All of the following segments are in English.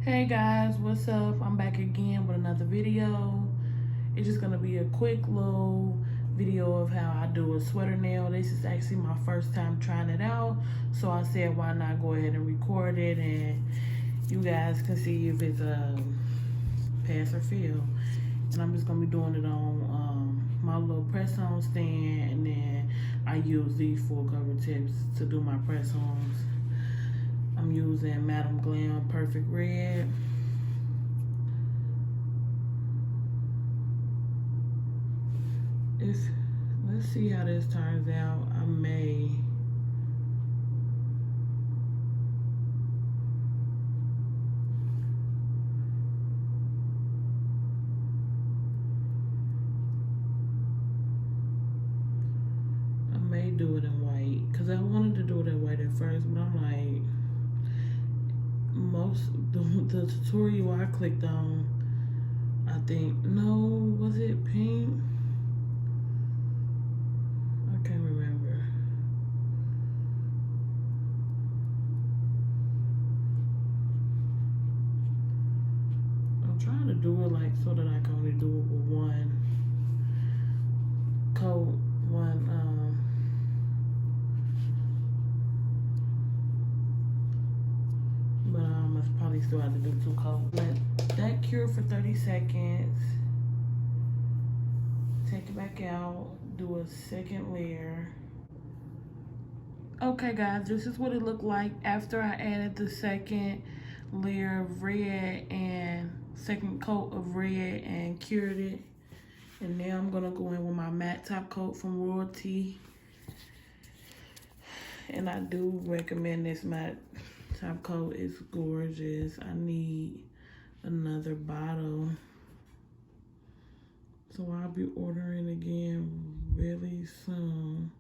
Hey guys, what's up? I'm back again with another video. It's just gonna be a quick little video of how I do a sweater nail. This is actually my first time trying it out, so I said why not go ahead and record it and you guys can see if it's a pass or fail. And I'm just gonna be doing it on my little press on stand, and then I use these full cover tips to do my press ons. I'm using Madam Glam Perfect Red. Let's see how this turns out. I may do it in white because I wanted to do it in white at first, but I'm like, the tutorial I clicked on, I think, no, was it pink? I can't remember. I'm trying to do it like so that I can only do it with one coat, but I must probably still have to do 2 coats. Let that cure for 30 seconds. Take it back out, do a second layer. Okay guys, this is what it looked like after I added the second layer of red and second coat of red and cured it. And now I'm gonna go in with my matte top coat from Royalty. And I do recommend this matte top coat. It's gorgeous. I need another bottle, so I'll be ordering again really soon.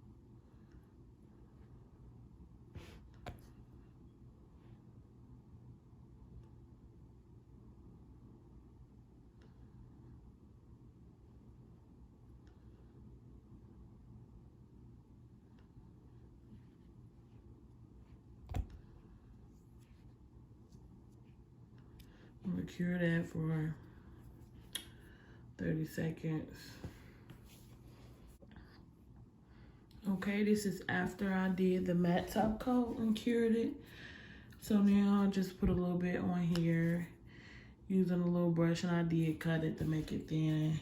I'm gonna cure that for 30 seconds. Okay, this is after I did the matte top coat and cured it. So now I'll just put a little bit on here using a little brush, and I did cut it to make it thin.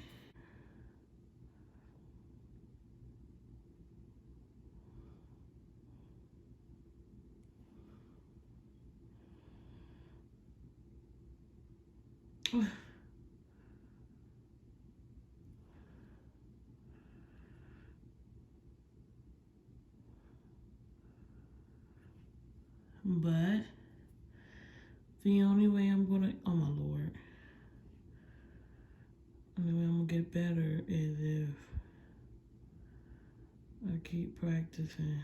But the only way I'm gonna, oh my Lord. The only way I'm gonna get better is if I keep practicing.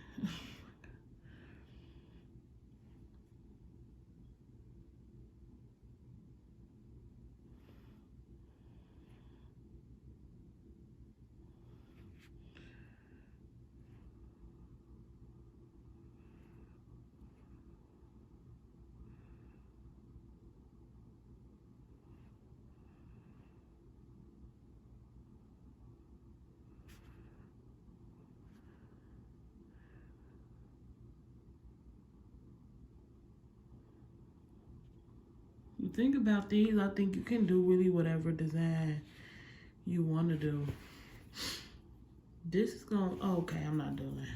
The thing about these, I think you can do really whatever design you want to do. This is gonna, oh, okay, I'm not doing it.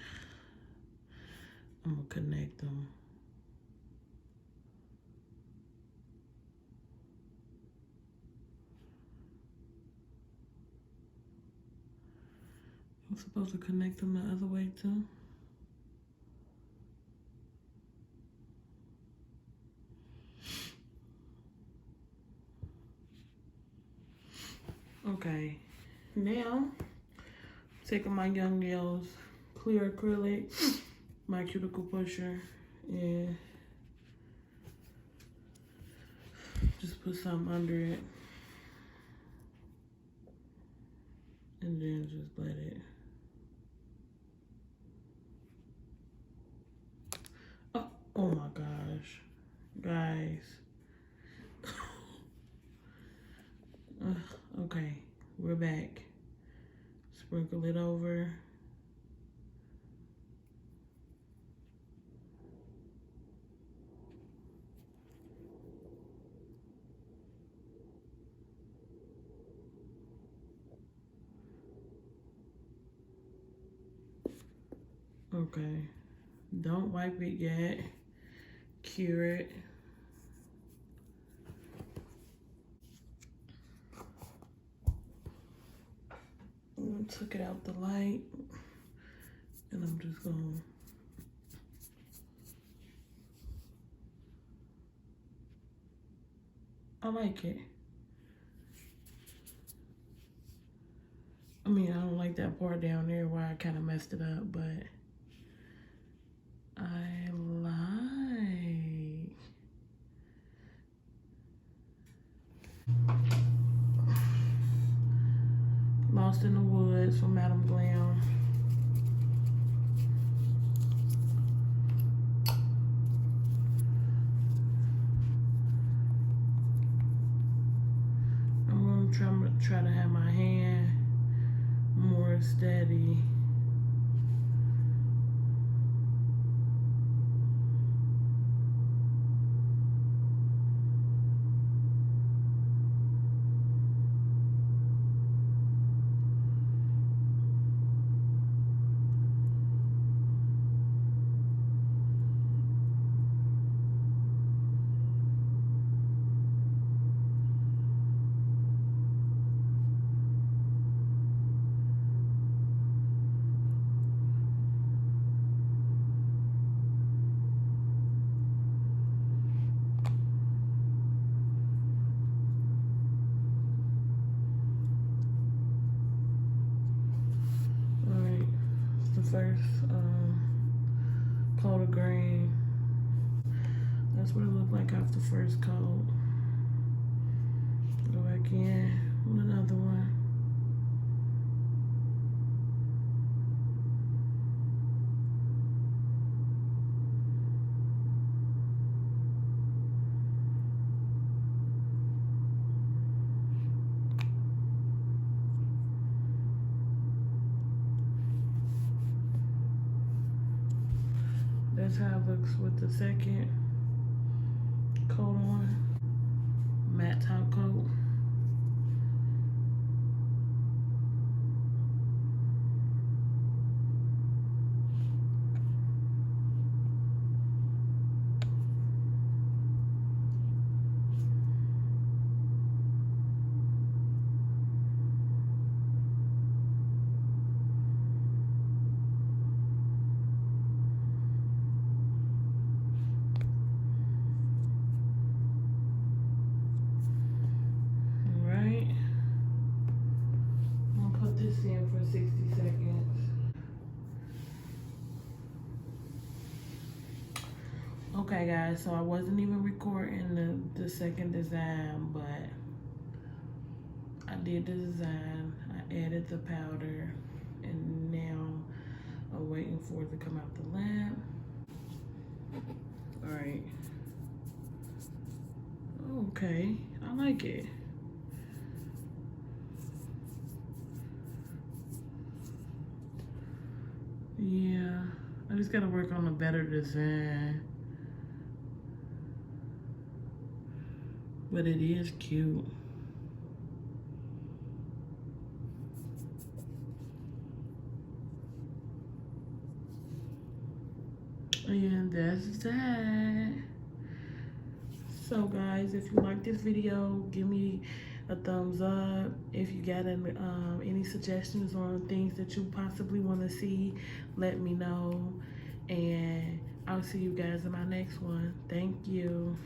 I'm gonna connect them. I'm supposed to connect them the other way too. Okay, now taking my Young Nails clear acrylic, my cuticle pusher, and just put something under it, and then just let it. Oh my gosh, guys, Okay, we're back. Sprinkle it over. Okay, don't wipe it yet. Cure it. I took it out the light, and I'm just gonna I like it. I mean, I don't like that part down there where I kind of messed it up, but I like. Lost in the Woods from Madam Glam. I'm gonna try to have my hand more steady. First coat of green. That's what it looked like after first coat. Go back in with another one. That's how it looks with the second coat on. Matte top coat. In for 60 seconds. Okay guys, so I wasn't even recording the second design, but I did the design, I added the powder, and now I'm waiting for it to come out the lab. All right. Okay, I like it. Yeah, I just gotta work on a better design. But it is cute. And that's that. So guys, if you like this video, give me a thumbs up. If you got any suggestions on things that you possibly want to see, let me know. And I'll see you guys in my next one. Thank you.